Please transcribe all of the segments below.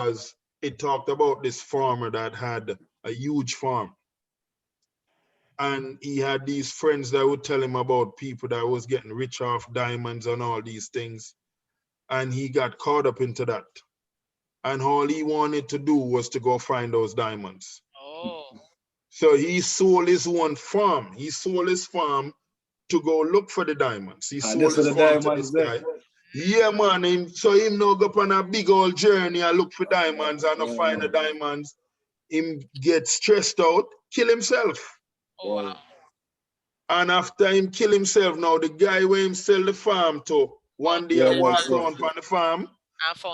because it talked about this farmer that had a huge farm. And he had these friends that would tell him about people that was getting rich off diamonds and all these things. And he got caught up into that. And all he wanted to do was to go find those diamonds. Oh. So he sold his one farm. He sold his farm to go look for the diamonds. He sold his farm to this guy. Yeah, man. So him now go on a big old journey and look for diamonds and not find the diamonds. Him get stressed out, kill himself. Oh, wow. And after him kill himself, now the guy where him sell the farm to, one day I walk around on the farm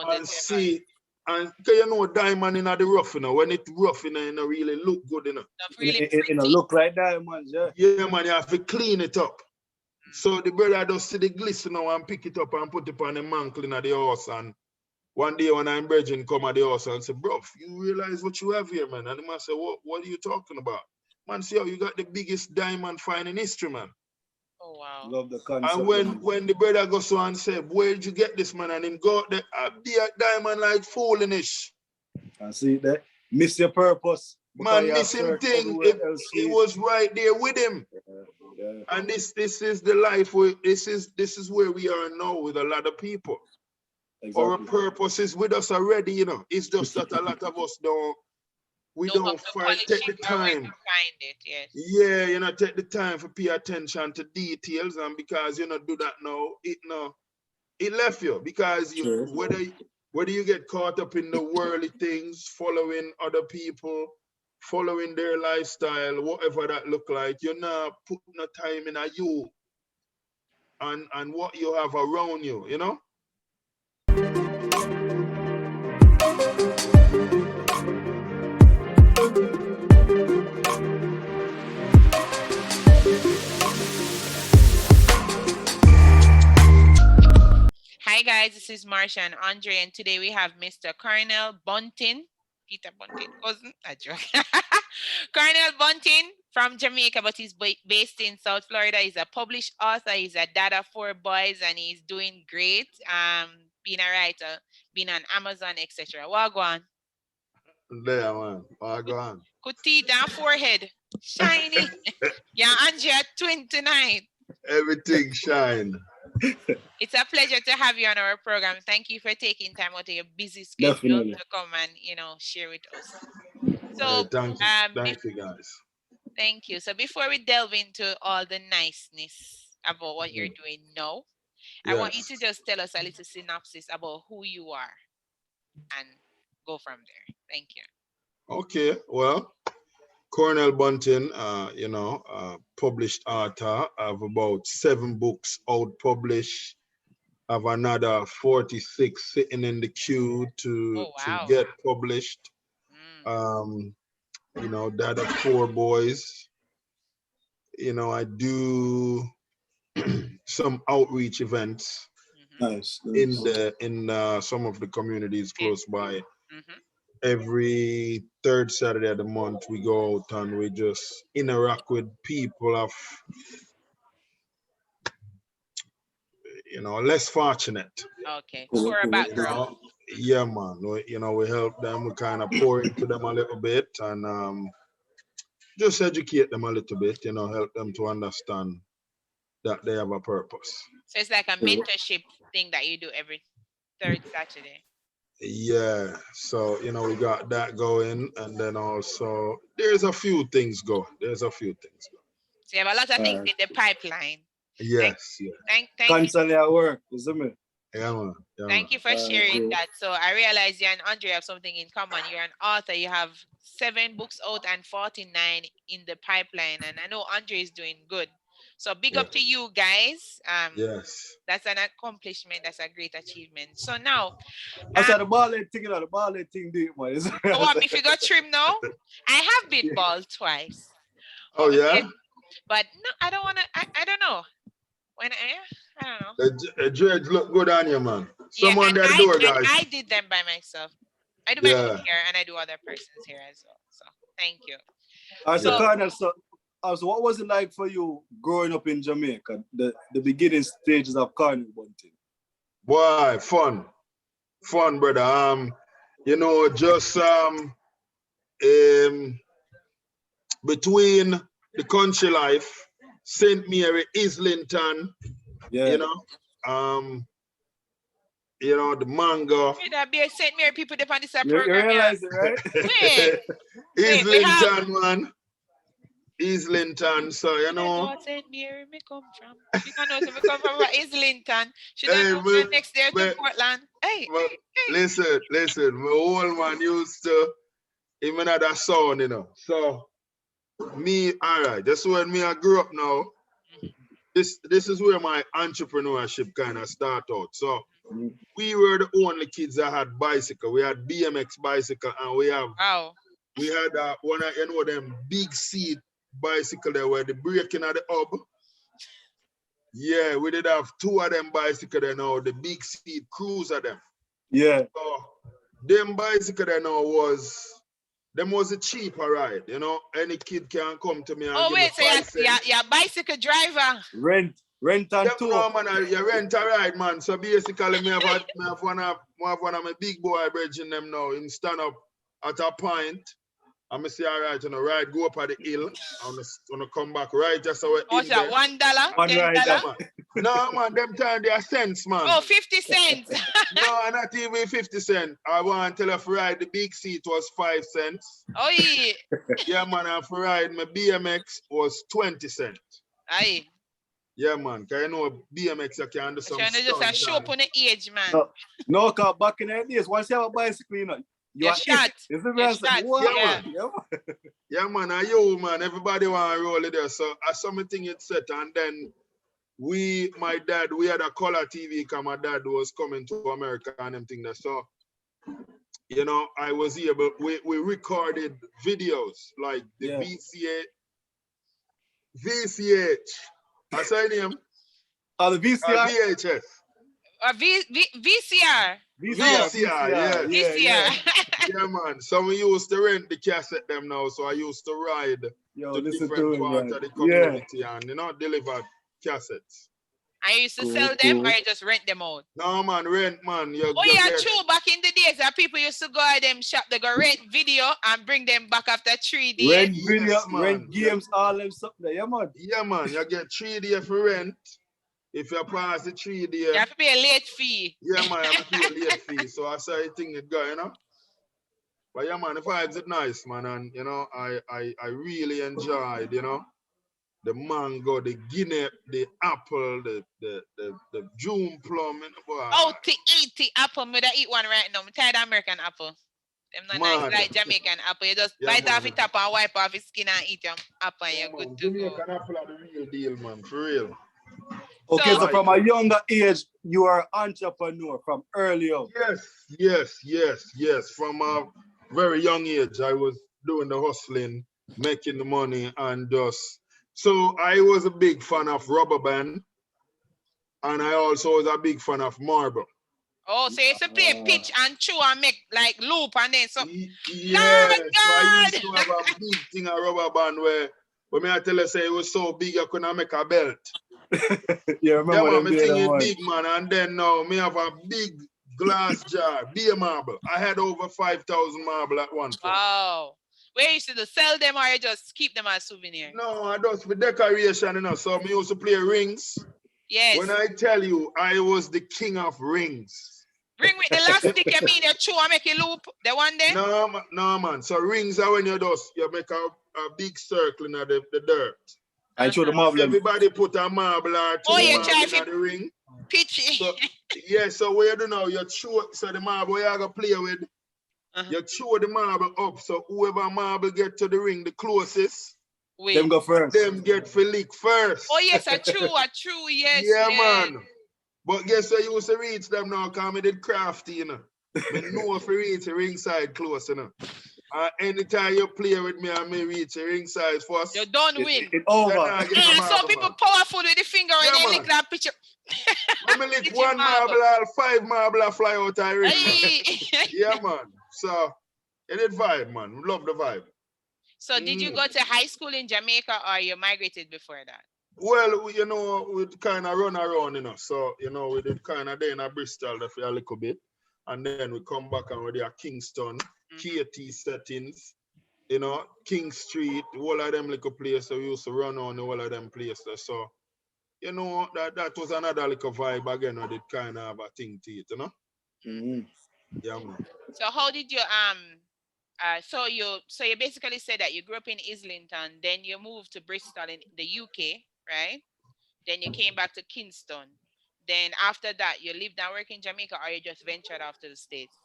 and see, and you know diamond in the rough, you know, when it rough, you know, it don't really look good, you know. It look like diamonds, yeah. Yeah, man, you have to clean it up. So the brother just see the glisten now and pick it up and put it on the mantle in the house. And one day when I'm brethren come at the house and say, bro, you realize what you have here, man? And the man say, what are you talking about? Man, see how you got the biggest diamond find in history, man. Oh, wow. Love the concept. And when the brother goes on and say, where did you get this, man? And him go out there, be a diamond like foolish. I see that. Miss your purpose. Man, missing thing. It was right there with him. Yeah. And this is the life this is where we are now with a lot of people. Exactly. Our purpose is with us already, you know. It's just that a lot of us don't take the time. Find it, yes. Yeah, you know, take the time to pay attention to details, and because you know do that now, it left you because you whether you get caught up in the worldly things, following other people, following their lifestyle, whatever that look like, you're not putting no time in you and what you have around you, you know? Hi guys, this is Marsha and Andre, and today we have Mr. Cornell Bunting. Peter Bunting, wasn't a joke. Cornell Bunting from Jamaica, but he's based in South Florida. He's a published author. He's a dad of 4 boys, and he's doing great. Being a writer, being on Amazon, etc. Wagwan. There, man. Wagwan. Good teeth and forehead, shiny. Yeah, Andrea, twin tonight. Everything shine. It's a pleasure to have you on our program. Thank you for taking time out of your busy schedule to come and share with us. So thank you guys. Thank you. So before we delve into all the niceness about what you're doing now, I want you to just tell us a little synopsis about who you are and go from there. Thank you. Okay, well, Cornell Bunting, published author. I have about 7 books out published. I have another 46 sitting in the queue to get published. Dad of 4 boys. I do some outreach events in some of the communities close by. Every 3rd Saturday of the month, we go out and we just interact with people of, less fortunate. Okay, for a background. Yeah, man. We help them. We kind of pour into them a little bit and just educate them a little bit. Help them to understand that they have a purpose. So it's like a mentorship thing that you do every 3rd Saturday. Yeah, so we got that going, and then also there's a few things going. So you have a lot of things in the pipeline. Yes, Thank constantly at work, isn't it? Yeah, man. Thank you for sharing that. So I realize you and Andre have something in common. You're an author. You have 7 books out and 49 in the pipeline, and I know Andre is doing good. So big up to you guys. Yes. That's an accomplishment. That's a great achievement. So now, I said the ball thing, deep, man. If you got trim now, I have been bald twice. Oh yeah. But no, I don't want to. I don't know. I don't know. The dreads look good on you, man. Someone that door, guys. I did them by myself. I do my own hair and I do other person's hair as well. So thank you. So what was it like for you growing up in Jamaica, the beginning stages of Cornell Bunting? Boy, fun, brother. you know, just between the country life, St. Mary, Islington, Yeah. You know, the mango. Wait, that be St. Mary people depend on this You program, yeah. realize it, right? Wait, we have Islington, man. Islington, so you know. St. Mary me come from. You can know so me come from Islington. Should I Hey, know but, next day to Portland? Hey, but hey. listen, my old man used to even had that sound, you know. So me, all right, that's when me I grew up now. This is where my entrepreneurship kind of start out. So we were the only kids that had bicycle. We had BMX bicycle, and we had one of you know them big seat bicycle there where the braking at the hub. Yeah, we did have two of them bicycle there now, the big seat cruiser them. Yeah. So them bicycle there now was a cheaper ride, you know. Any kid can come to me and give me 5 cents. You're bicycle driver. Rent and tour. No, man, you rent a ride, man. So basically, me have one of my big boy bridging them now in stand up at a point. I'm gonna say, all right, you know, ride, go up at the hill. I'm gonna come back right just so what's that? $1? $10? No, man, them time they are cents, man. Oh, 50 cents. No, not even 50 cents. I want to tell you, for ride the big seat was 5 cents. Oh, yeah. Yeah, man, and for ride my BMX was 20 cents. Aye. Yeah, man, because you know BMX you can do some stuff. Just a show up on the age, man. No, because back in the days, once you have a bicycle, you know, you're shot. Yeah, man, and you, man, everybody want to roll it there. So I saw me thing it set, and then my dad, we had a color TV because my dad was coming to America and them thing there. So, you know, I was able, we recorded videos like the VCH. I say him. Oh, the VCR? VHS. VCR. VCR. Yeah, man. So we used to rent the cassette them now. So I used to ride to different parts of the community and, you know, deliver cassettes. I used to sell them or you just rent them out? No, man, rent, man. True. Back in the days that people used to go at them shop, they go rent video and bring them back after 3 days. Rent video, rent games, all them stuff there, yeah, man. Yeah, man. You get 3 days for rent. If you pass the 3 days, you have to pay a late fee. Yeah, man, you have to pay a late fee. So I say I think it go, you know. But yeah, man, the vibes are nice, man, and you know, I really enjoyed, you know, the mango, the guinea, the apple, the June plum, and boy. Oh, to eat the apple, I'm gonna eat one right now. I'm tired of American apple. Them not nice like Jamaican apple. You just bite off it up and wipe off his skin and eat your apple, and you're good to go. Jamaican apple are the real deal, man, for real. Okay, so from a younger age, you are an entrepreneur from early on. Yes. From a very young age, I was doing the hustling, making the money, and just so I was a big fan of rubber band, and I also was a big fan of marble. Oh, so you used to play pitch and chew and make like loop and then so. Yeah, so I used to have a big thing, a rubber band where me I tell you, say it was so big I couldn't make a belt. Yeah, remember yeah, man, me thing is big, man, and then now me have a big glass jar, beer marble. I had over 5,000 marble at one point. Wow. Where you used to sell them or you just keep them as souvenir? No, I just for decoration, you know. So me used to play rings. Yes. When I tell you, I was the king of rings. Ring with the elastic, you mean you chew and make a loop? The one there? No, man. So rings are when you make a big circle in the dirt. I show the marble. Everybody put a marble or two marble in the ring. Pitchy. So, yeah, so what you do now, you chew, so the marble you're going to play with, you chew the marble up, so whoever marble get to the ring the closest, them go first. Them get for lick first. Oh, yes, a true, yes. Yeah, man. But guess what, you used to reach them now, because I did crafty, you know. I know if you reach the ringside close, you know. Anytime you play with me and me reach the ringside first, you don't win. It's over. Some people powerful with the finger when they lick that picture. When me lick one marble, 5 marble fly out of the ring. Yeah, man. So, it is vibe, man. We love the vibe. So, did you go to high school in Jamaica or you migrated before that? Well, you know, we kind of run around, you know. So, you know, we did kind of there in Bristol for a little bit. and then we come back and we're there Kingston, KT settings, you know, King Street, all of them little places. We used to run on all of them places. So, you know, that was another little vibe again, or it kind of have a thing to it, you know? Yeah, man. So how did you so you basically said that you grew up in Islington, then you moved to Bristol in the UK, right? Then you came back to Kingston. Then after that, you lived and worked in Jamaica, or you just ventured off to the States?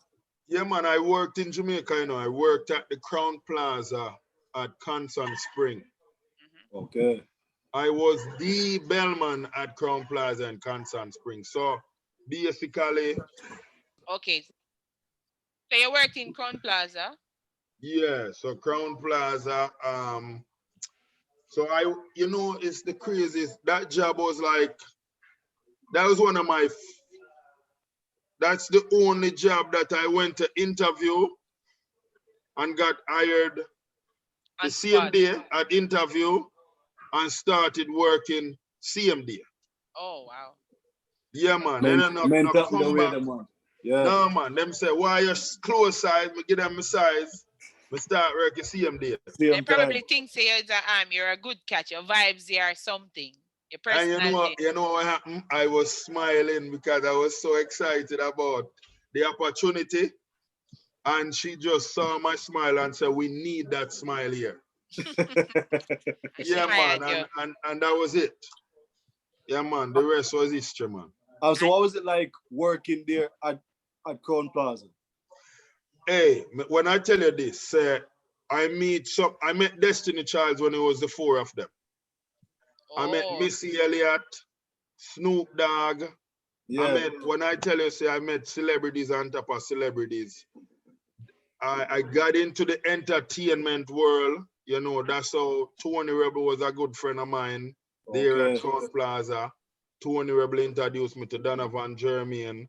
Yeah, man, I worked in Jamaica, you know. I worked at the Crown Plaza at Constant Spring. Okay. I was the bellman at Crown Plaza and Constant Spring. So basically. Okay. So you worked in Crown Plaza? Yeah, so Crown Plaza. So you know, it's the craziest. That job was like, that was one of my, that's the only job that I went to interview and got hired the same day at interview and started working same day. Oh, wow. Yeah, man. Then I come back. Yeah. No, man. Them say, why your close size? Me give them my size. Me start working same day. They probably think say you're a good catch. Your vibes there are something. Your personality. And you know what happened? I was smiling because I was so excited about the opportunity. And she just saw my smile and said, we need that smile here. Yeah, man. And that was it. Yeah, man. The rest was history, man. So what was it like working there at Crown Plaza? Hey, when I tell you this, I met Destiny Childs when it was the four of them. I met Missy Elliott, Snoop Dogg. Yeah. When I tell you, I met celebrities on top of celebrities. I got into the entertainment world. You know, that's how Tony Rebel was a good friend of mine there at Crown Plaza. Tony Rebel introduced me to Donovan Germain.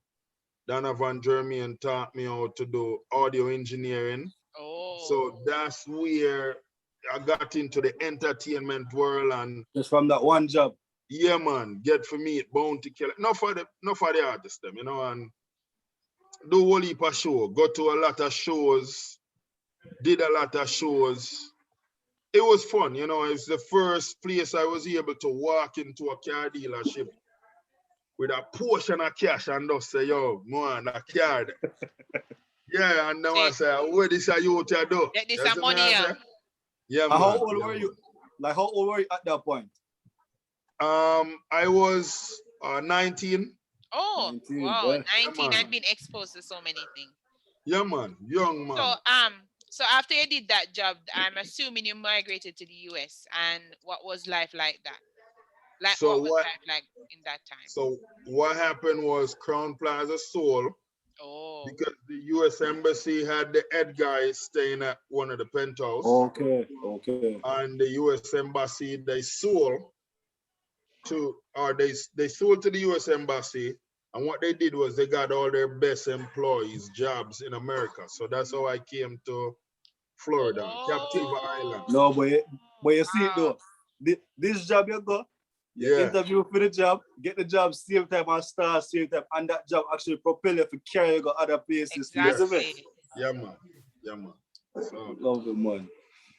Donovan Germain taught me how to do audio engineering. So that's where I got into the entertainment world. And just from that one job. Yeah, man. Get for me Bounty Killer. Not for the artists, them, you know, and do a whole heap of show. Go to a lot of shows. Did a lot of shows. It was fun, you know. It's the first place I was able to walk into a car dealership with a portion of cash and just say, yo, man, a car. Yeah, and now I say, what this are you to do? Get this some money, yeah. Yeah, man. How old were you? Like, how old were you at that point? I was 19. Oh, 19, wow, yeah. 19. I've been exposed to so many things. Yeah, man. Young man. So after you did that job, I'm assuming you migrated to the US. And what was life like that? Like, so what was life like in that time? So what happened was Crown Plaza sold. Because the US Embassy had the head guy staying at one of the penthouse. Okay. And the US Embassy, they sold to the US Embassy. And what they did was they got all their best employees jobs in America. So that's how I came to Florida, Captiva Island. No, but you see it though. This job you go, you interview for the job, get the job same time and start same time, and that job actually propel you to carry you go other places. Exactly. Yeah, man. Yeah, man. So, love it, man.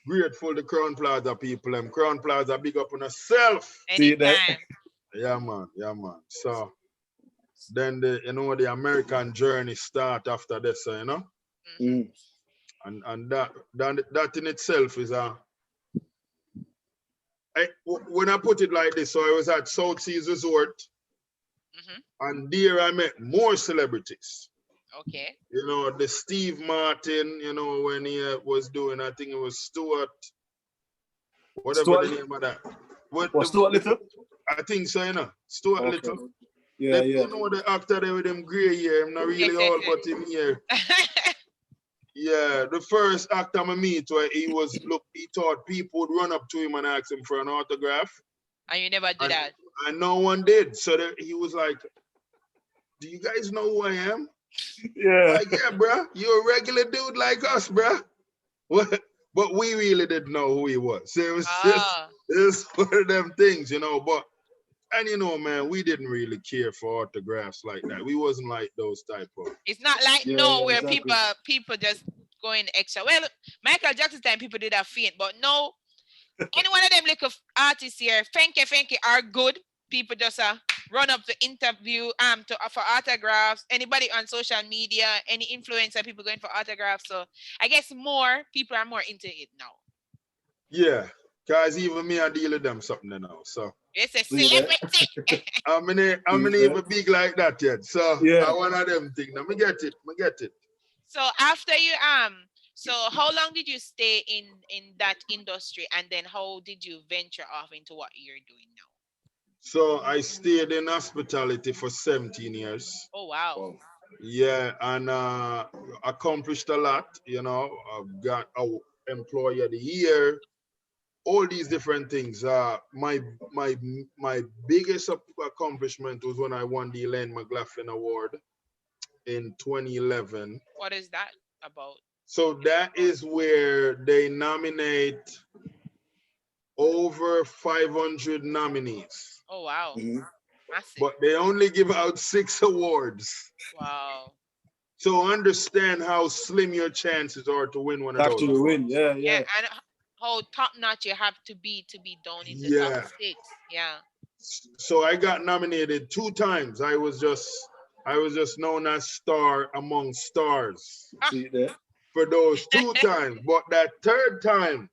Grateful to Crown Plaza people. Crown Plaza, big up on yourself. Anytime. Yeah, man. Yeah, man. So then the American journey start after this, you know. Mm. And that in itself is when I put it like this, so I was at South Seas Resort, and there I met more celebrities. Okay. You know, the Steve Martin, you know, when he was doing, I think it was Stuart, whatever the name of that. Stuart Little? I think so, you know. Stuart Little. Yeah. You know the actor there with them gray hair, I'm not really old, but him here. Yeah, the first actor I meet where he thought people would run up to him and ask him for an autograph. And you never do that. And no one did. So he was like, do you guys know who I am? Yeah. Like, yeah, bro, you're a regular dude like us, bro. But we really didn't know who he was. So it was one of them things, you know. But And you know, man, we didn't really care for autographs like that. We wasn't like those type of. It's not like where exactly. people just going extra. Well, Michael Jackson time people did that faint, but no, any one of them little artists here, Fenke are good. People just run up to interview for autographs. Anybody on social media, any influencer, people going for autographs. So I guess more people are more into it now. Yeah, guys, even me I deal with them something now. So it's a celebrity. I'm gonna even big like that yet. So I one of them things. Now me get it. So after you so how long did you stay in that industry, and then how did you venture off into what you're doing now? So I stayed in hospitality for 17 years. Oh wow. Yeah, and accomplished a lot. You know, I've got a employee of the year, all these different things. My biggest accomplishment was when I won the Elaine McLaughlin Award in 2011. What is that about? So that is where they nominate over 500 nominees. Oh wow. Massive. But they only give out 6 awards. Wow. So understand how slim your chances are to win one of those. Actually win, yeah. And how top notch you have to be down in the top 6. Yeah. So I got nominated 2 times. I was just known as star among stars. See that? For those 2 times. But that 3rd time,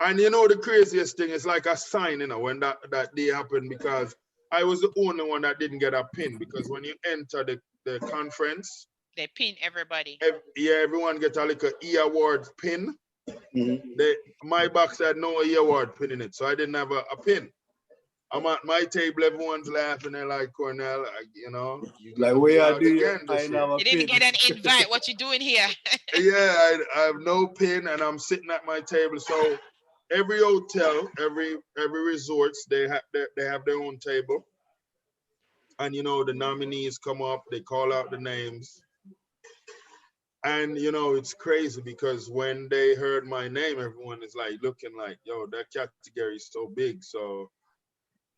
and you know the craziest thing is like a sign, you know, when that day happened, because I was the only one that didn't get a pin, because when you enter the conference, they pin everybody. Everyone get a little E-award pin. My box had no E-award pin in it, so I didn't have a pin. I'm at my table, everyone's laughing. They're like, Cornell, you know, like where I do you didn't get an invite. What you doing here? I have no pin, and I'm sitting at my table. So every hotel, every resorts, they have their own table, and you know the nominees come up, they call out the names, and you know it's crazy because when they heard my name, everyone is like looking like, yo, that category is so big, so.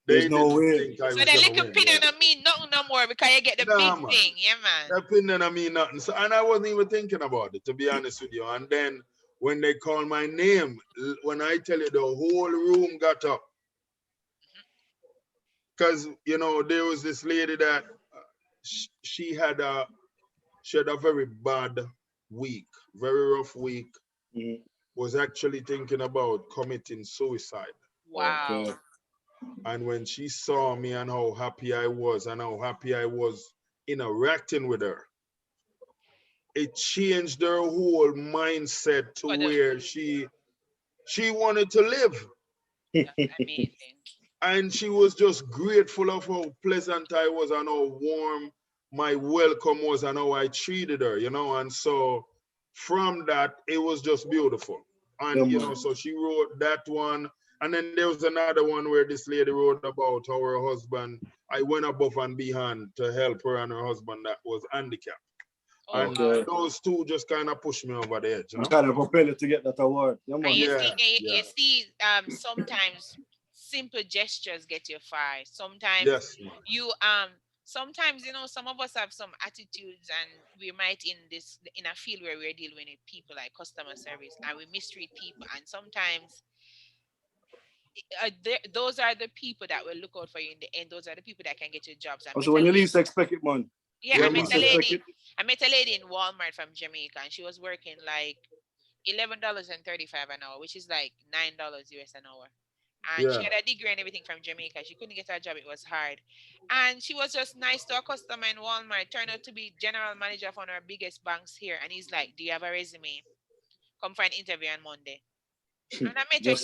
There's no way. So the little pin don't mean nothing no more because you get the big thing, yeah, man. That pin don't mean nothing. So, and I wasn't even thinking about it, to be honest with you. And then when they called my name, when I tell you the whole room got up. Because, you know, there was this lady that she had a very bad week, very rough week. Was actually thinking about committing suicide. Wow. Okay. And when she saw me and how happy I was interacting with her, it changed her whole mindset to where she wanted to live. That's amazing. And she was just grateful of how pleasant I was and how warm my welcome was and how I treated her, you know. And so from that, it was just beautiful. And, you know, so she wrote that one. And then there was another one where this lady wrote about how her husband, I went above and beyond to help her and her husband that was handicapped. And those 2 just kind of pushed me over the edge. You know? Kind of propelled you to get that award. You see, sometimes simple gestures get you far. Sometimes sometimes, you know, some of us have some attitudes, and we might in a field where we're dealing with people like customer service, and we mistreat people, and sometimes those are the people that will look out for you in the end. Those are the people that can get you jobs. So when you least expect it, man. Yeah, I met a lady in Walmart from Jamaica, and she was working like $11.35 an hour, which is like $9 US an hour. And she had a degree and everything from Jamaica. She couldn't get her job. It was hard. And she was just nice to a customer in Walmart. Turned out to be general manager of one of our biggest banks here. And he's like, do you have a resume? Come for an interview on Monday. And I met her.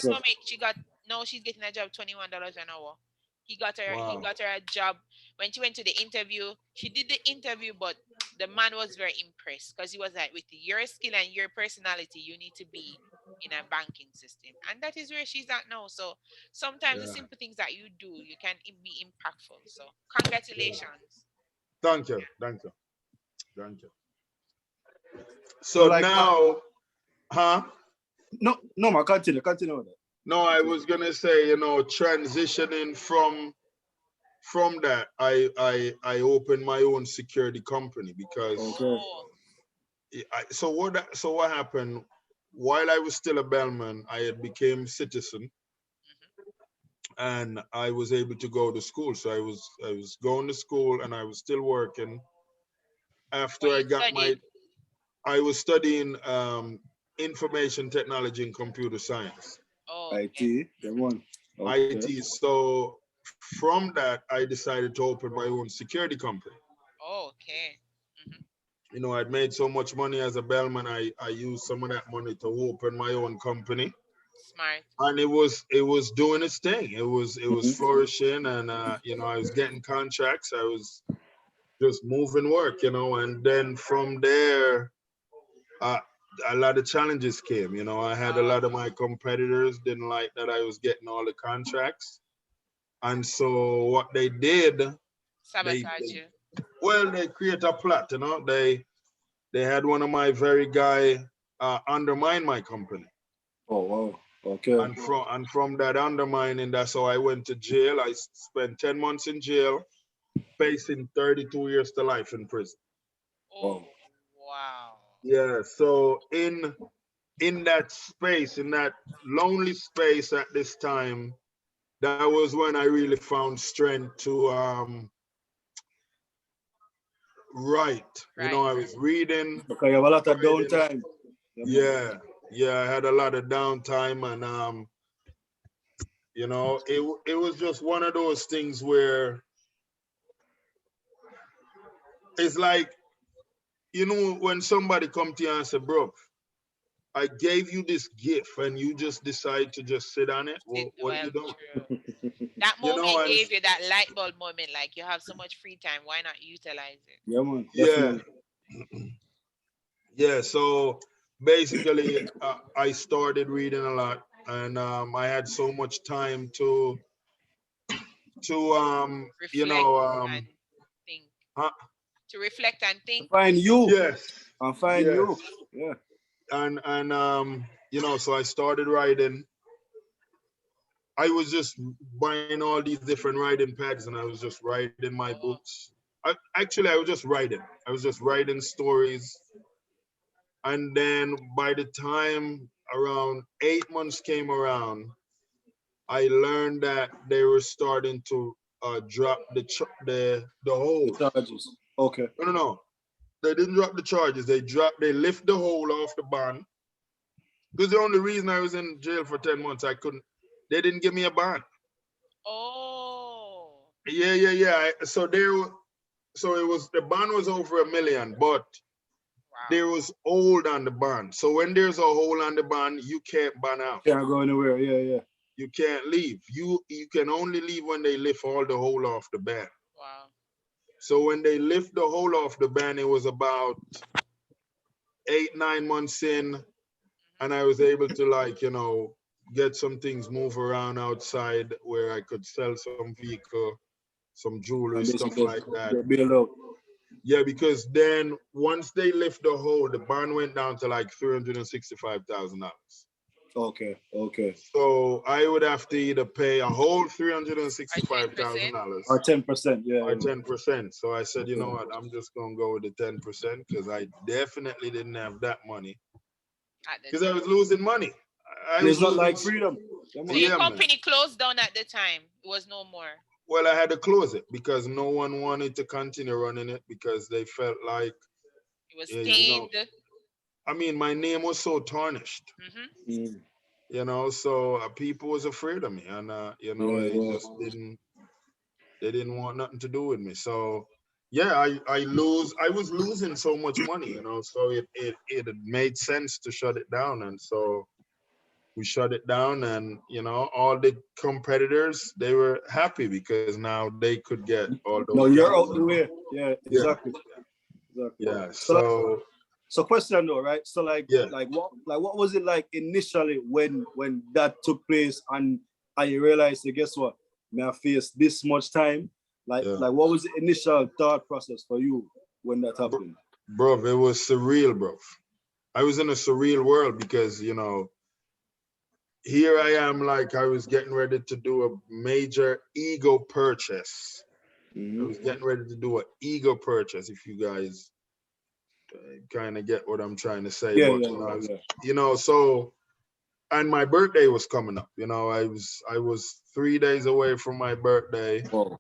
She's getting a job $21 an hour. He got her a job. When she went to the interview, she did the interview, but the man was very impressed because he was like, with your skill and your personality, you need to be in a banking system. And that is where she's at now. So sometimes the simple things that you do, you can be impactful. So congratulations. Thank you. So like, now, No, man, continue with it. No, I was gonna say, you know, transitioning from that, I opened my own security company because so what happened while I was still a bellman, I had became citizen and I was able to go to school. So I was going to school and I was still working. After What I you got studied? I was studying information technology and computer science. Oh, okay. IT, the one. Okay. IT. So from that, I decided to open my own security company. Oh, okay. You know, I'd made so much money as a bellman. I used some of that money to open my own company, Smart. and it was doing its thing. It was flourishing, and you know, I was getting contracts. I was just moving work, you know, and then from there, uh, a lot of challenges came. You know, I had a lot of my competitors didn't like that I was getting all the contracts, and so what they did, Sabotage you. they create a plot. You know, they had one of my very guy undermine my company. Oh wow. Okay. And from that undermining, that's how I went to jail. I spent 10 months in jail, facing 32 years to life in prison. Oh, wow. Yeah. So in that space, in that lonely space at this time, that was when I really found strength to write. You know, Right. I was reading. Okay, you have a lot of writing. downtime. Yeah. Yeah, I had a lot of downtime and you know, it was just one of those things where it's like, you know, when somebody come to you and say, bro, I gave you this gift and you just decide to just sit on it. What Well, you doing? true. That You know, moment and gave you that light bulb moment, like you have so much free time. Why not utilize it? Yeah, man. yeah, Definitely. yeah. So basically, I started reading a lot, and I had so much time to you Reflect know and think. huh? To reflect and think. Find you. Yes, And find yes, you. Yeah. and you know, so I started writing. I was just buying all these different writing pads and I was just writing my Oh, books. Actually, I was just writing. I was just writing stories. And then by the time around 8 months came around, I learned that they were starting to drop the The hold. charges. Okay. No, no, no. They didn't drop the charges. They lift the hold off the bond. Because the only reason I was in jail for 10 months, they didn't give me a bond. oh, Yeah, yeah, yeah. So it was the bond was over $1 million, but wow. there was hold on the bond. So when there's a hole on the bond, you can't ban out. Can't go anywhere. Yeah, yeah. You can't leave. You can only leave when they lift all the hole off the band. Wow. So when they lift the hole off the band, it was about 8, 9 months in, and I was able to, like, you know, get some things move around outside where I could sell some vehicle, some jewelry, And stuff basically like that. get bailed out. Yeah, because then once they lift the hold, the bond went down to like $365,000. Okay, okay. So I would have to either pay a whole Or 10%. $365,000 Or 10%. Yeah, or yeah. 10%. So I said, you know Okay. what, I'm just gonna go with the 10% because I definitely didn't have that money At the because I time. was losing money. I And was it's not like losing. freedom. Yeah, So man. your Yeah, man. company closed down at the time. It was no more. Well, I had to close it because no one wanted to continue running it because they felt like, It was you know, stained. I mean, my name was so tarnished. Mm. You know, so people was afraid of me, and you know, Yeah, they yeah. just they didn't want nothing to do with me. So yeah, I was losing so much money, you know, so it made sense to shut it down, and so we shut it down, and you know, all the competitors, they were happy because now they could get all those No, you're jobs. out the way. Yeah, Yeah, exactly. Exactly. yeah. So like, So so question though, right? So yeah. what was it like initially when that took place and you realized, guess what? May I face this much time? Yeah. Like what was the initial thought process for you when that happened? Bro, it was surreal, bro. I was in a surreal world because, you know, here I am, like I was getting ready to do a major ego purchase. I was getting ready to do an ego purchase, if you guys kind of get what I'm trying to say. Yeah, but you know, so, and my birthday was coming up. You know, I was 3 days away from my birthday. Oh.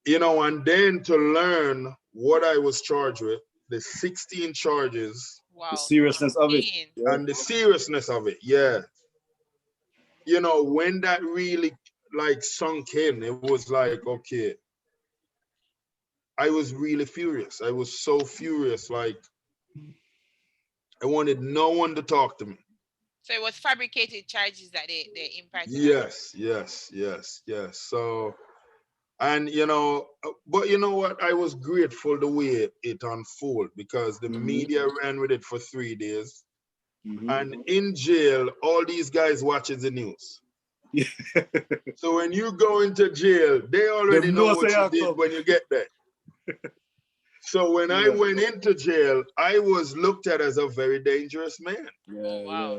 You know, and then to learn what I was charged with, the 16 charges. Wow. The seriousness of it. Yeah. And the seriousness of it, yeah. You know, when that really like sunk in, it was like, okay. I was really furious. I was so furious, like I wanted no one to talk to me. So it was fabricated charges that they impacted. Yes. So, and you know, but you know what? I was grateful the way it unfolded, because the media ran with it for 3 days. And in jail, all these guys watches the news. So when you go into jail, they already know what you did when you get there. So when I went into jail, I was looked at as a very dangerous man. Yeah.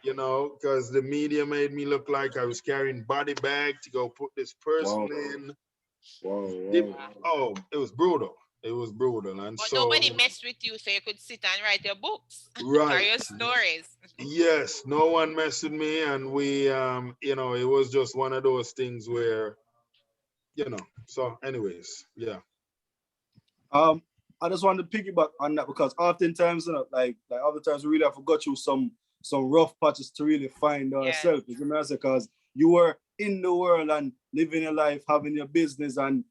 You know, because the media made me look like I was carrying body bag to go put this person in. Oh, it was brutal. It was brutal. And but so nobody messed with you, so you could sit and write your books. Right. Or your stories. Yes, no one messed with me, and we you know, it was just one of those things where, you know, so anyways, yeah. I just wanted to piggyback on that, because oftentimes, you know, like other times we really have to go through some rough patches to really find ourselves. You know, because you were in the world and living your life, having your business, and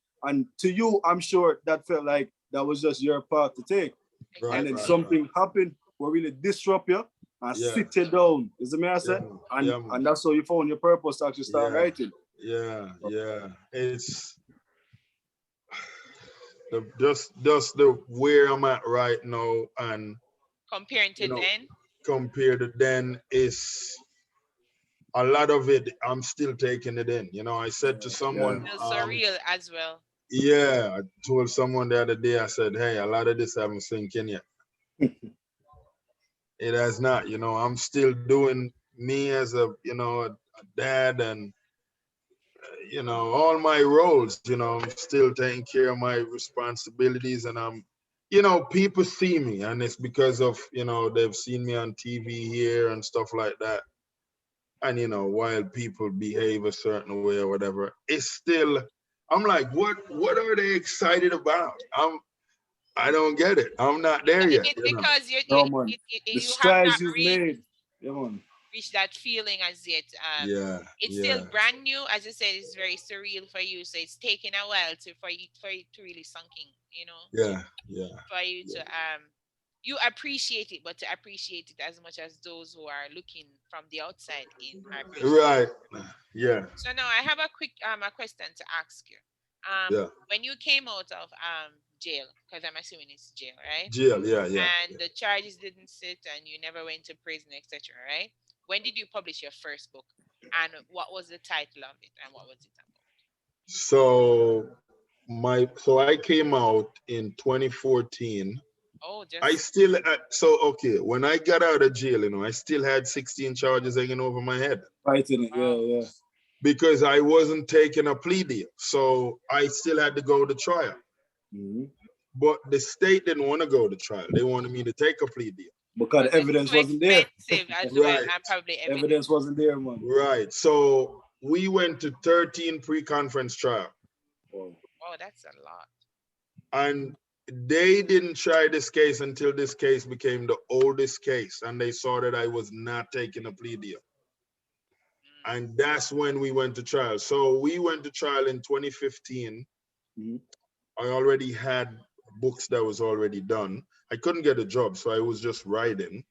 to you, I'm sure that felt like that was just your path to take. And then something happened where really disrupt you and sit you down. Is the man say? And that's how you found your purpose to actually start writing. Yeah. It's just the where I'm at right now, and comparing to then. Compared to then, is a lot of it. I'm still taking it in. You know, I said to someone, it's surreal as well. Yeah, I told someone the other day. I said, "Hey, a lot of this haven't sunk in yet." It has not. You know, I'm still doing me as a dad, and you know, all my roles. You know, I'm still taking care of my responsibilities, and I'm, you know, people see me, and it's because of, you know, they've seen me on TV here and stuff like that. And you know, while people behave a certain way or whatever, it's still, I'm like, what are they excited about? I don't get it. I'm not there yet. It's because you have not reached that feeling as yet. It's still brand new. As you said, it's very surreal for you. So it's taking a while for it to really sunk in, you know? For you to you appreciate it, but to appreciate it as much as those who are looking from the outside in are appreciating it. So now I have a quick a question to ask you. When you came out of jail, because I'm assuming it's jail, right? Jail, yeah. And the charges didn't sit, and you never went to prison, etc., right? When did you publish your first book, and what was the title of it, and what was it about? So I came out in 2014. Oh, I still when I got out of jail, you know, I still had 16 charges hanging over my head. Fighting it, yeah. Because I wasn't taking a plea deal, so I still had to go to trial. But the state didn't want to go to trial. They wanted me to take a plea deal. Because the evidence wasn't there. Evidence wasn't there, man. Right. So we went to 13 pre-conference trial. Oh, that's a lot. And they didn't try this case until this case became the oldest case, and they saw that I was not taking a plea deal. And that's when we went to trial. So we went to trial in 2015. I already had books that was already done. I couldn't get a job, so I was just writing.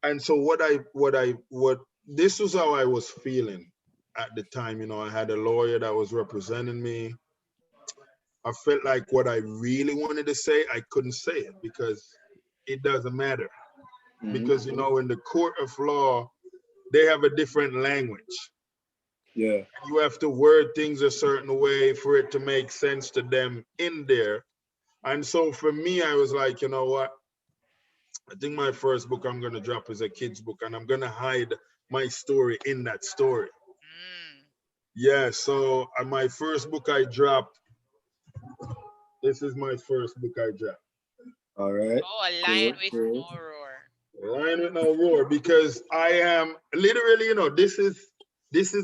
And so this was how I was feeling at the time. You know, I had a lawyer that was representing me. I felt like what I really wanted to say, I couldn't say it because it doesn't matter. Because, you know, in the court of law, they have a different language. Yeah. You have to word things a certain way for it to make sense to them in there. And so for me, I was like, you know what? I think my first book I'm gonna drop is a kid's book, and I'm gonna hide my story in that story. Yeah, so my first book I dropped, this is my first book I dropped. All right. Oh, A Lion with No Roar. Lion with No Roar, because I am literally, you know, this is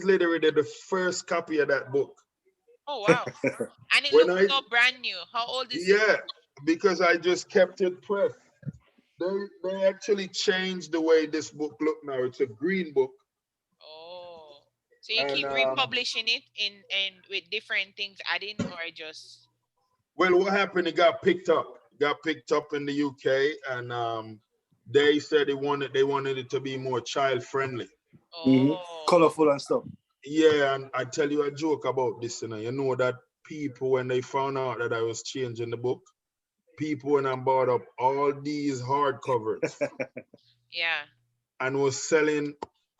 literally the first copy of that book. Oh, wow. And it When looks so brand new. How old is it? Yeah, because I just kept it pressed. They actually changed the way this book look now. It's a green book. Oh, so you keep republishing it in with different things adding, or just? Well, what happened? It got picked up. Got picked up in the UK, and they said they wanted it to be more child friendly. Oh, colorful and stuff. Yeah, and I tell you a joke about this. You know that people, when they found out that I was changing the book, people went and bought up all these hardcovers. Yeah. And was selling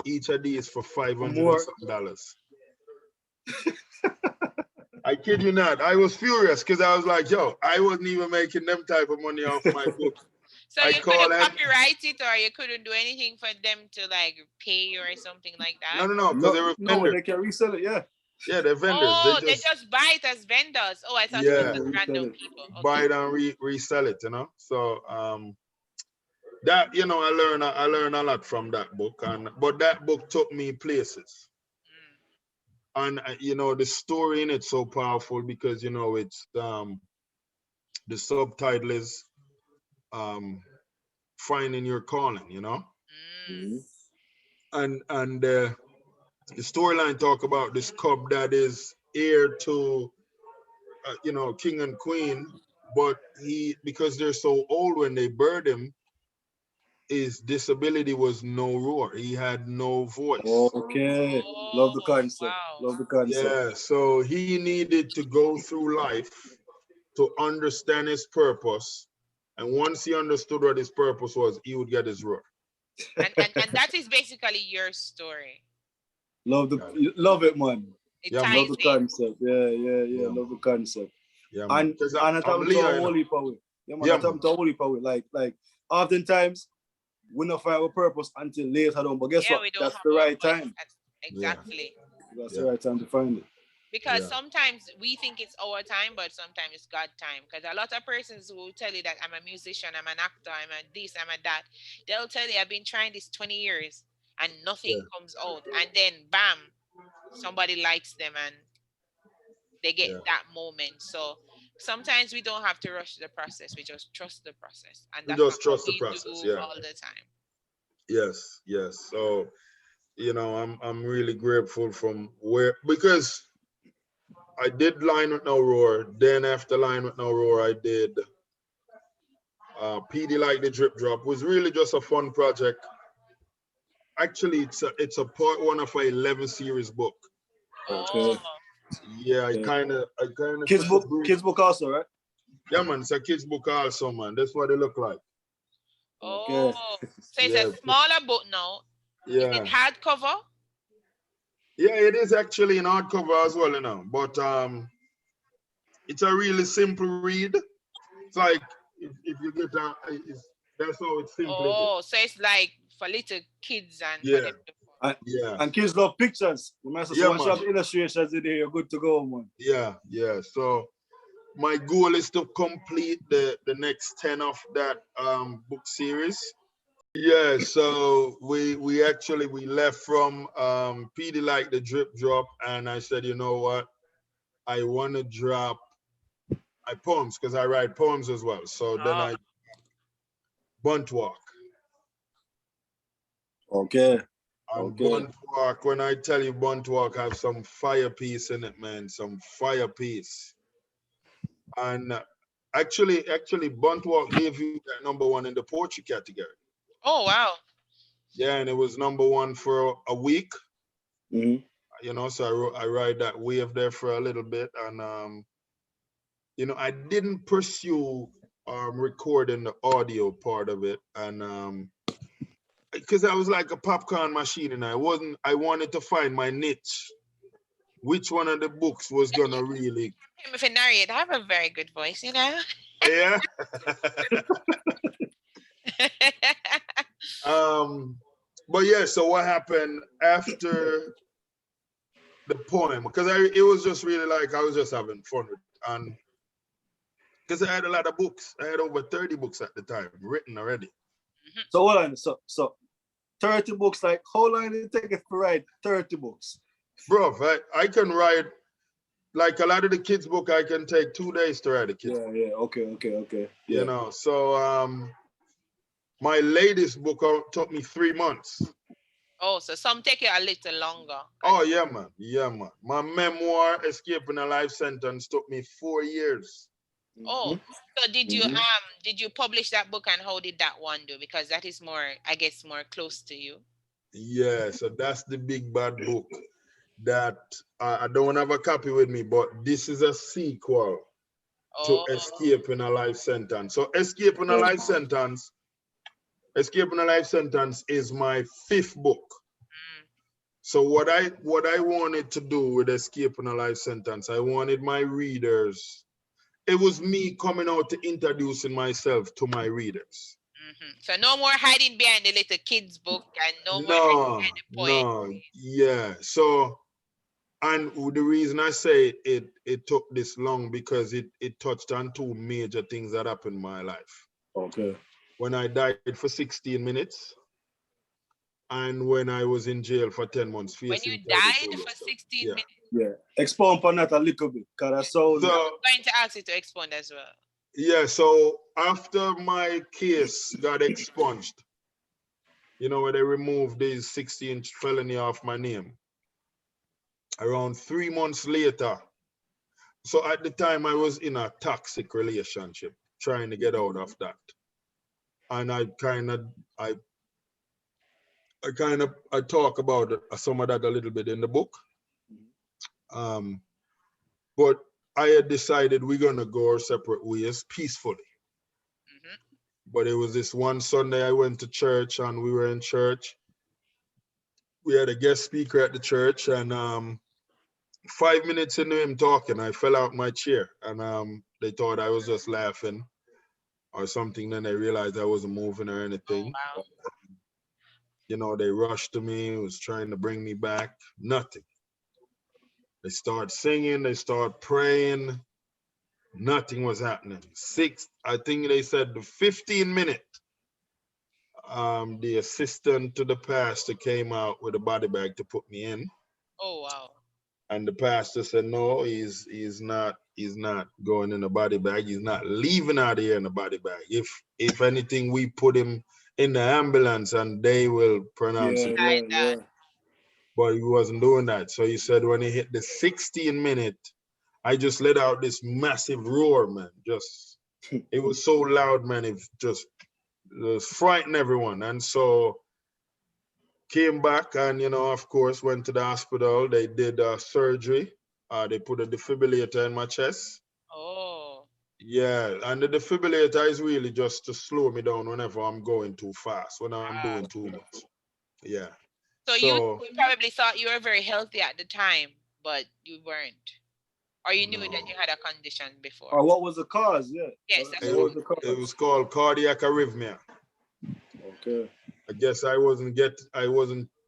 each of these for $500. I kid you not. I was furious because I was like, yo, I wasn't even making them type of money off my book. So you couldn't copyright it, or you couldn't do anything for them to like pay you or something like that? No, because they were vendors. No, they can resell it, yeah. Yeah, they're vendors. Oh, they just buy it as vendors. Oh, I thought it was just random people. Okay. Buy it and resell it, you know. So that, you know, I learned a lot from that book, but that book took me places. And you know, the story in it's so powerful because, you know, it's the subtitle is Finding Your Calling, you know. And the storyline talk about this cub that is heir to you know, king and queen, but because they're so old when they birthed him, his disability was no roar. He had no voice. Okay. Love the concept. Wow. Love the concept. Yeah, so he needed to go through life to understand his purpose. And once he understood what his purpose was, he would get his roar. And that is basically your story. Love it, man. It ties love the concept. Yeah. Love the concept. Yeah, and I'm talking to a holy power. Yeah, I'm talking to a holy power. Like oftentimes we don't find our purpose until later on. But guess what? That's the right time. Exactly. That's the right time to find it. Because sometimes we think it's our time, but sometimes it's God's time. Because a lot of persons will tell you that I'm a musician, I'm an actor, I'm a this, I'm a that. They'll tell you I've been trying this 20 years and nothing comes out. And then bam, somebody likes them and they get that moment. So sometimes we don't have to rush the process. We just trust the process. And that's just trust the process, all the time. Yes. So, you know, I'm really grateful from because I did Line with No Roar. Then after Line with No Roar, I did PD Like the Drip Drop. It was really just a fun project. Actually, it's a part one of an 11 series book. Okay. Yeah, I kind of kids book also, right? Yeah, man, it's a kids book also, man. That's what they look like. Okay. So it's a smaller book now. Yeah. Is it hardcover? Yeah, it is actually in hardcover as well, you know. But it's a really simple read. It's like if you get that's how it's simple. Oh, so it's like for little kids and and kids love pictures. You must have illustrations in there. You're good to go, man. Yeah. So my goal is to complete the next 10 of that book series. Yeah, so we left from PD Like the Drip Drop, and I said, you know what, I want to drop my poems because I write poems as well. So then I Bunt Walk. Okay. Bunt Walk. When I tell you Bunt Walk, have some fire piece in it, man. Some fire piece. And actually, Bunt Walk gave you that #1 in the poetry category. Oh wow! Yeah, and it was #1 for a week. You know, so I ride that wave there for a little bit, and you know, I didn't pursue recording the audio part of it, and because I was like a popcorn machine, and I wanted to find my niche. Which one of the books was gonna really? If I narrate, I have a very good voice, you know. Yeah. But yeah, so what happened after the poem? Because it was just really like, I was just having fun with it. And because I had a lot of books. I had over 30 books at the time written already. So hold on, so 30 books, like how long did it take you to write 30 books? Bro, I can write, like a lot of the kids' book, I can take 2 days to write a kid's book. Yeah, okay. Yeah. You know, so my latest book took me 3 months. Oh, so some take you a little longer. Oh yeah, man. Yeah, man. My memoir, Escaping a Life Sentence, took me 4 years. Oh, so did you publish that book, and how did that one do? Because that is more, I guess, more close to you. Yeah, so that's the big bad book that I don't have a copy with me, but this is a sequel to Escaping a Life Sentence. So Escaping a Life Sentence is my 5th book. So what I wanted to do with Escaping a Life Sentence, I wanted my readers, it was me coming out to introducing myself to my readers. So no more hiding behind the little kids book, and no more hiding behind the poem. Yeah. So, and the reason I say it took this long, because it touched on 2 major things that happened in my life. Okay. When I died for 16 minutes, and when I was in jail for 10 months. When you died for 16 minutes? Yeah. Expound upon that a little bit, because I saw. I'm going to ask you to expound as well. Yeah, so after my case got expunged, you know, where they removed this 16 felony off my name, around 3 months later, so at the time I was in a toxic relationship, trying to get out of that. And I talk about some of that a little bit in the book. But I had decided we're gonna go our separate ways peacefully. But it was this one Sunday I went to church, and we were in church. We had a guest speaker at the church, and 5 minutes into him talking, I fell out my chair, and they thought I was just laughing or something. Then they realized I wasn't moving or anything. Oh, wow. You know, they rushed to me, was trying to bring me back. Nothing. They start singing, they start praying. Nothing was happening. I think they said the 15 minute, the assistant to the pastor came out with a body bag to put me in. Oh, wow. And the pastor said, no, he's not going in a body bag. He's not leaving out of here in a body bag. If anything, we put him in the ambulance and they will pronounce it. Yeah. But he wasn't doing that. So he said when he hit the 16 minute, I just let out this massive roar, man. Just, it was so loud, man. It was frightened everyone. And so came back and, you know, of course, went to the hospital. They did surgery. They put a defibrillator in my chest. Oh. Yeah, and the defibrillator is really just to slow me down whenever I'm going too fast, when I'm doing too much. Yeah. So you probably thought you were very healthy at the time, but you weren't. Or you knew that you had a condition before. Or what was the cause? Yeah. Yes, that's it was called cardiac arrhythmia. Okay. I guess I wasn't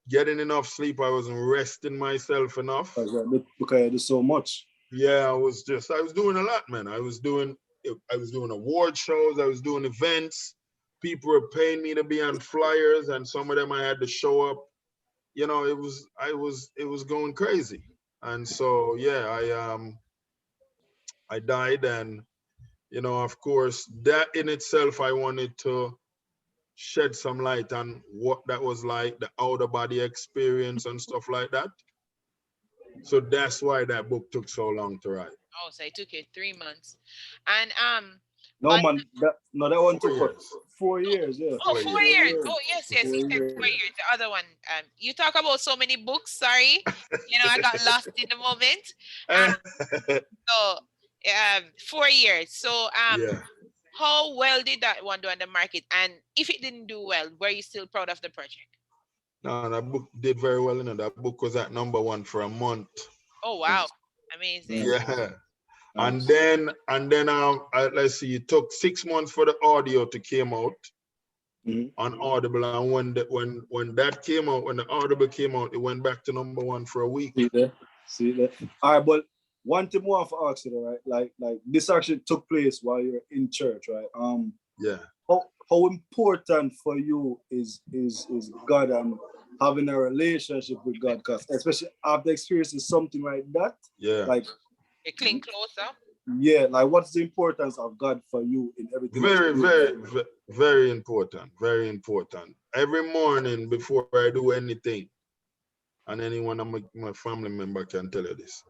getting enough sleep. I wasn't resting myself enough. Because I did so much. Yeah, I was doing a lot, man. I was doing award shows, I was doing events. People were paying me to be on flyers, and some of them I had to show up. You know, it was going crazy. And so yeah, I died, and you know, of course, that in itself, I wanted to shed some light on what that was like, the outer body experience and stuff like that. So that's why that book took so long to write. Oh, so it took you 3 months. And no, man, that one took 4 years. Yeah. Oh, 4 years. Oh, yes, you said 4 years. The other one, you talk about so many books. Sorry, you know, I got lost in the moment. So 4 years. So how well did that one do on the market? And if it didn't do well, were you still proud of the project? No, that book did very well. You know, that book was at #1 for a month. Oh wow, amazing. Yeah. And then let's see, it took 6 months for the audio to come out. on Audible, and when that came out, when the Audible came out, it went back to #1 for a week. See that. All right, but one thing more for ask you, right? Like this actually took place while you're in church, right? Yeah. How important for you is God and having a relationship with God? Because especially after experiencing something like that, like you cling closer. Yeah, like what's the importance of God for you in everything? Very important. Very important. Every morning before I do anything, and anyone of my family member can tell you this,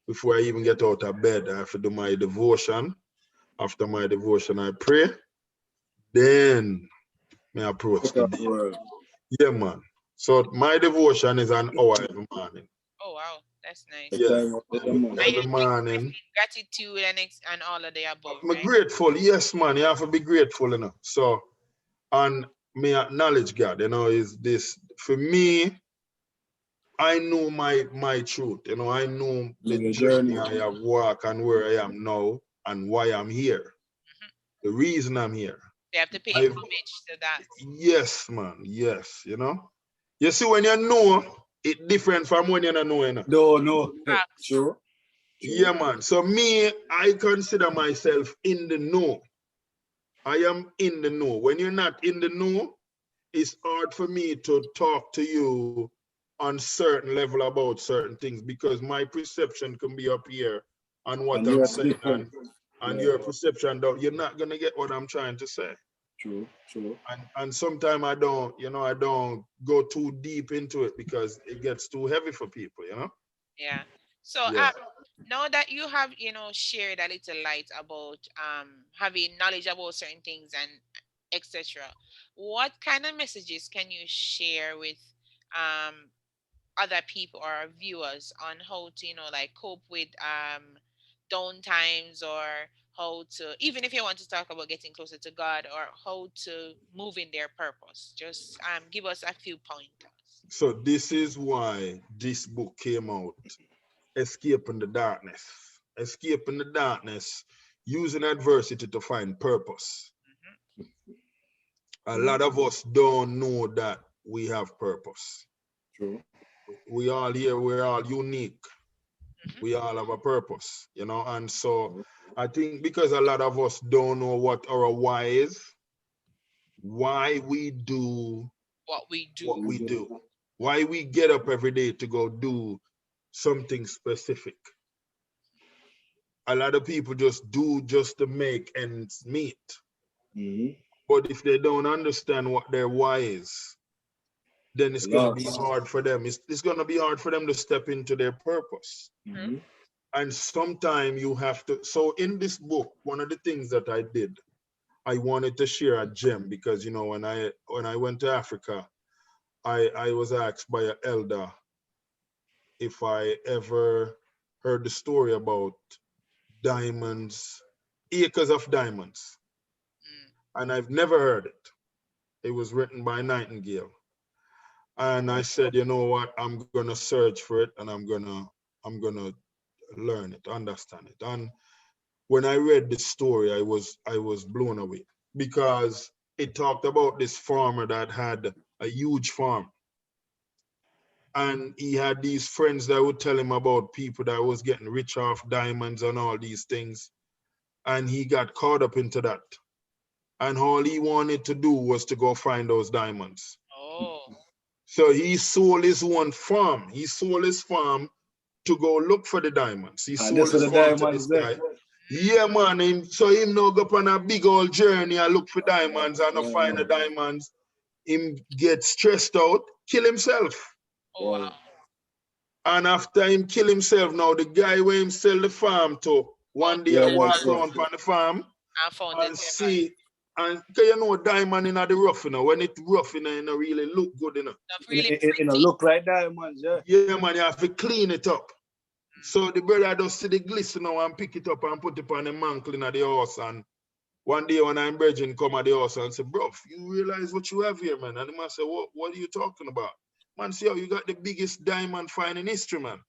before I even get out of bed, I have to do my devotion. After my devotion, I pray. Then I approach the day. Yeah, man. So my devotion is an hour every morning. Oh wow, that's nice. Yeah, every morning. Gratitude and all of the above. I'm grateful. Yes, man. You have to be grateful, you know. So, and me acknowledge God, you know, is this for me. I know my truth, you know. I know the journey I have walked and where I am now and why I'm here. The reason I'm here. You have to pay homage to that. Yes, man. Yes, you know. You see, when you know, it's different from when you don't know, you know. No. Sure. Yeah, man. So me, I consider myself in the know. I am in the know. When you're not in the know, it's hard for me to talk to you on certain level about certain things because my perception can be up here on what I'm saying and your perception, you're not going to get what I'm trying to say. True. And sometimes I don't go too deep into it because it gets too heavy for people, you know? Yeah. So now that you have, shared a little light about having knowledge about certain things and etc., what kind of messages can you share with other people or viewers on how to, like cope with down times, or how to, even if you want to talk about getting closer to God, or how to move in their purpose? Just give us a few pointers. So this is why this book came out. Escaping the darkness. Escaping the darkness, using adversity to find purpose. A lot of us don't know that we have purpose. True. We all here, we're all unique. We all have a purpose, you know, and so I think because a lot of us don't know what our why is, why we do what we do, why we get up every day to go do something specific. A lot of people just do just to make ends meet. But if they don't understand what their why is, then it's going to be hard for them. It's going to be hard for them to step into their purpose. And sometimes you have to. So in this book, one of the things that I did, I wanted to share a gem because, you know, when I went to Africa, I was asked by an elder if I ever heard the story about diamonds, acres of diamonds. And I've never heard it. It was written by Nightingale. And I said, you know what, I'm gonna search for it and I'm gonna learn it, understand it. And when I read the story, I was blown away because it talked about this farmer that had a huge farm. And he had these friends that would tell him about people that was getting rich off diamonds and all these things. And he got caught up into that. And all he wanted to do was to go find those diamonds. So he sold his one farm. He sold his farm to go look for the diamonds. He sold his farm to this guy. Yeah, man. So him now go on a big old journey and look for diamonds and not find the diamonds. Him get stressed out, kill himself. Oh, wow. And after him kill himself, now the guy where him sell the farm to, one day I walk around on the farm and see, and you know diamond in the rough, you know, when it rough, you know, it don't really look good, you know. It look like diamonds, yeah. Yeah, man, you have to clean it up. So the brother just see the glisten now and pick it up and put it on the mantle in the house. And one day when I'm virgin come at the house and say, bro, you realize what you have here, man? And the man say, what are you talking about? Man, see how you got the biggest diamond find in history, man.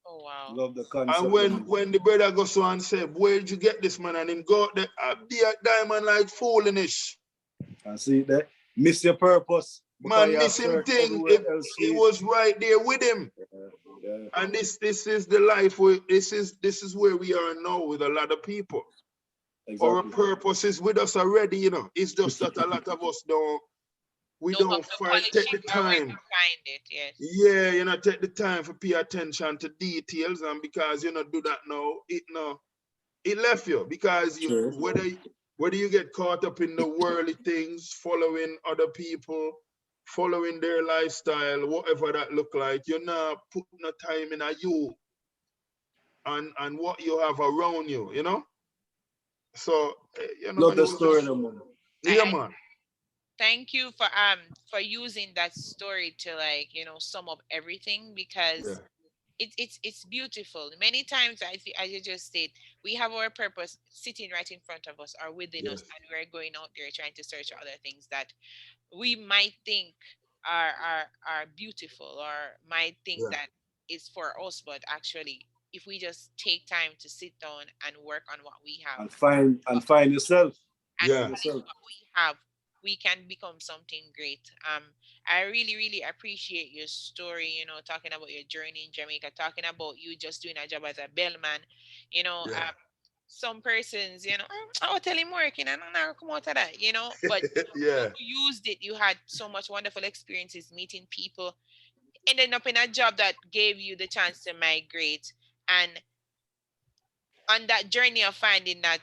Oh, wow. Love the concept. And when the brother goes on and say, where did you get this, man? And him go out there, the diamond like foolish. I see that. miss your purpose. Man, missing thing, it was right there with him. Yeah. And this is the life this is where we are now with a lot of people. Exactly. Our purpose is with us already, you know. It's just that a lot of us don't take the time. Find it, yes. Yeah, you know, take the time for pay attention to details, and because you know do that now, it left you because you whether you get caught up in the worldly things, following other people, following their lifestyle, whatever that look like, you're not putting no time in you and what you have around you, you know. So you know, love the story, man. Yeah, man. Thank you for using that story to, like, you know, sum up everything, because it's beautiful. Many times, as you just said, we have our purpose sitting right in front of us or within us, and we're going out there trying to search other things that we might think are beautiful, or might think that is for us, but actually, if we just take time to sit down and work on what we have and find yourself, what we have, we can become something great. I really appreciate your story, you know, talking about your journey in Jamaica, talking about you just doing a job as a bellman, you know. Some persons, you know, I'll tell him working and I'm not come out of that, you know, but you used it. You had so much wonderful experiences meeting people, ended up in a job that gave you the chance to migrate, and on that journey of finding that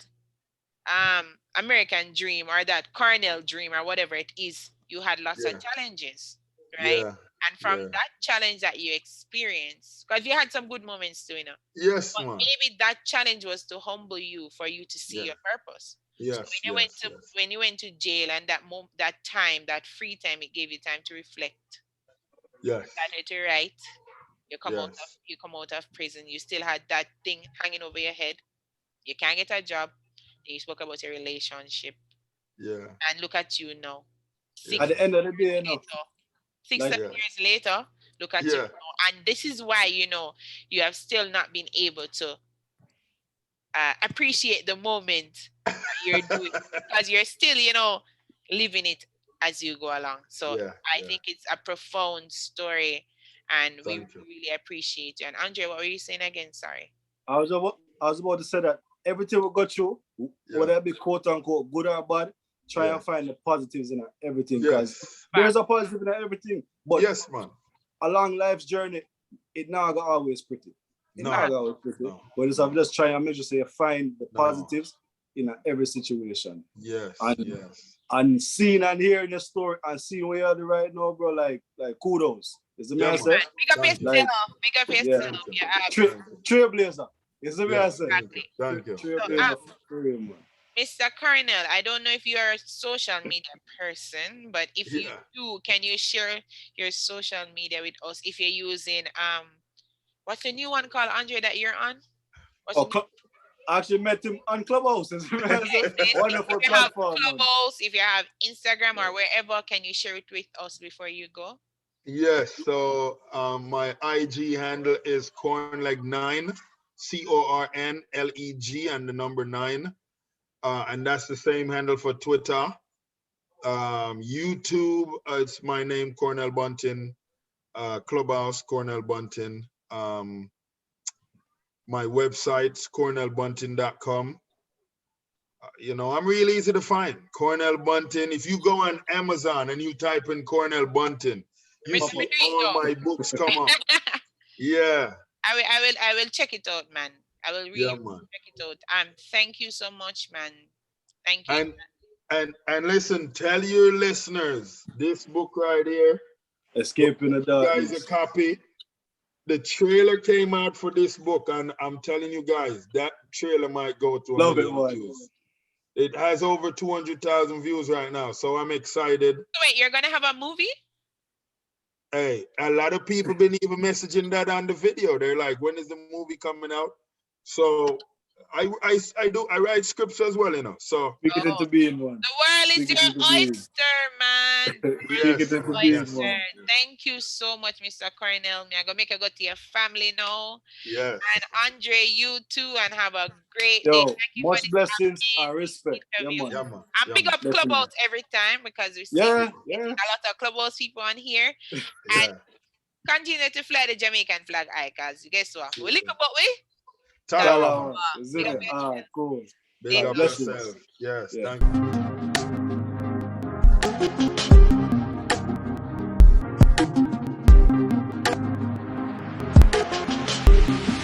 American dream, or that Cornell dream, or whatever it is, you had lots of challenges, right? And from that challenge that you experienced, because you had some good moments too, you know. Yes, but man. maybe that challenge was to humble you, for you to see your purpose. Yes. So when you went to jail, and that time, that free time, it gave you time to reflect. Yes. Started to write. You come out of prison. You still had that thing hanging over your head. You can't get a job. You spoke about your relationship. Yeah. And look at you now. At the end of the day, you know, 7 years later, look at you now. And this is why, you know, you have still not been able to appreciate the moment that you're doing, because you're still, you know, living it as you go along. So I think it's a profound story, and we really appreciate you. And Andre, what were you saying again? Sorry. I was about to say that everything we go through, whether it be quote unquote good or bad, try and find the positives in everything, because there's a positive in everything. But man, along life's journey, it not always pretty. No. But it's just try and make sure you find the positives in every situation. And seeing and hearing the story and seeing where you're at right now, bro, like kudos. Is the man say? Big up yourself. Big up yourself. Trailblazer. Is the man say? Thank you. Trailblazer. Mr. Cornell, I don't know if you're a social media person, but if you do, can you share your social media with us? If you're using what's the new one called, Andre, that you're on? I actually met him on Clubhouse. Wonderful platform. Clubhouse, if you have Instagram or wherever, can you share it with us before you go? Yes. So my IG handle is Cornleg9, CORNLEG, and the number 9. And that's the same handle for Twitter. YouTube, it's my name, Cornell Bunting. Clubhouse, Cornell Bunting. My website's cornellbunting.com. You know, I'm really easy to find. Cornell Bunting. If you go on Amazon and you type in Cornell Bunting, you see all my books come up. Yeah. I will check it out, man. I will really check it out. Thank you so much, man. Thank you. And listen, tell your listeners, this book right here, Escaping the Darkness. Guys, a copy. The trailer came out for this book, and I'm telling you guys, that trailer might go to 1 million views. It has over 200,000 views right now, so I'm excited. So wait, you're gonna have a movie? Hey, a lot of people been even messaging that on the video. They're like, when is the movie coming out? So I write scripts as well, you know. So Speak it into being one. The world is Speak it your into being. oyster, man. Speak it into being one. Thank you so much, Mr. Cornell. Me, I go make you go to your family now. yes. And Andre, you too, and have a great Yo, day. Thank you for much this blessings and amazing respect. Yeah, interview. man. Yeah, man. And big up Definitely. Clubhouse every time because we see Yeah. a lot of Clubhouse people on here. Yeah. And continue to fly the Jamaican flag high, because guess what? We link about we. Talawa. Is it? Cool. Big up Blessings. yourself. Yes. Yeah. Thank you.